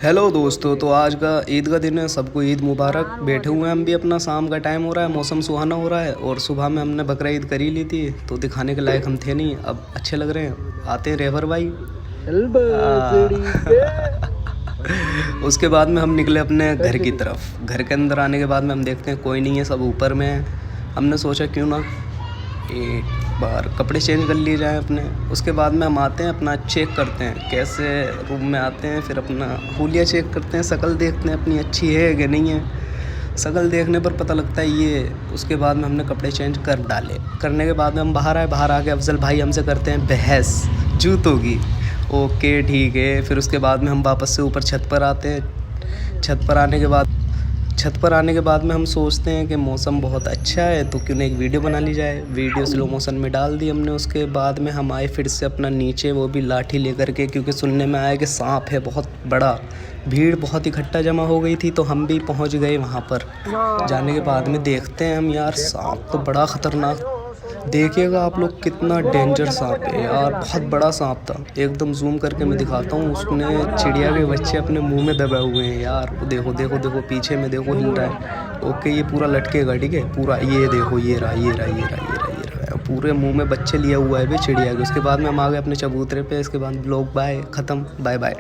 Hello दोस्तों, तो आज का ईद का दिन है। सबको ईद मुबारक। बैठे हुए हैं हम भी, अपना शाम का टाइम हो रहा है, मौसम सुहाना हो रहा है। और सुबह में हमने बकरा ईद करी ली थी, तो दिखाने के लायक हम थे नहीं। अब अच्छे लग रहे हैं। आते हैं रेवर भाई। उसके बाद में हम निकले अपने घर की तरफ। घर के अंदर आने के बाद में हम देखते हैं कोई नहीं है, सब ऊपर में है। हमने सोचा क्यों ना एक बार कपड़े चेंज कर लिए जाएँ अपने। उसके बाद में हम आते हैं, अपना चेक करते हैं कैसे रूम में आते हैं। फिर अपना हुलिया चेक करते हैं, शक्ल देखते हैं अपनी अच्छी है कि नहीं है। शक्ल देखने पर पता लगता है ये। उसके बाद में हमने कपड़े चेंज कर डाले। करने के बाद में हम बाहर आए। बाहर आके अफजल भाई हमसे करते हैं बहस जूतों की। ओके ठीक है। फिर उसके बाद में हम वापस से ऊपर छत पर आते हैं। छत पर आने के बाद में हम सोचते हैं कि मौसम बहुत अच्छा है, तो क्यों ना एक वीडियो बना ली जाए। वीडियो स्लो मोशन में डाल दी हमने। उसके बाद में हम आए फिर से अपना नीचे, वो भी लाठी लेकर के, क्योंकि सुनने में आया कि सांप है बहुत बड़ा। भीड़ बहुत इकट्ठा जमा हो गई थी, तो हम भी पहुंच गए वहां पर। जाने के बाद में देखते हैं हम, यार सांप तो बड़ा ख़तरनाक। देखिएगा आप लोग, कितना डेंजर सांप है यार, बहुत बड़ा सांप था। एकदम जूम करके मैं दिखाता हूँ। उसने चिड़िया के बच्चे अपने मुंह में दबाए हुए हैं यार। वो देखो देखो देखो, पीछे में देखो, हिल रहा है। ओके, ये पूरा लटकेगा, ठीक है पूरा। ये देखो, ये रहा ये रहा ये रहा ये रहा ये रहा, पूरे मुंह में बच्चे लिया हुआ है भाई चिड़िया के। उसके बाद में हम आ गए अपने चबूतरे पे। इसके बाद ब्लॉग बाय ख़त्म, बाय बाय।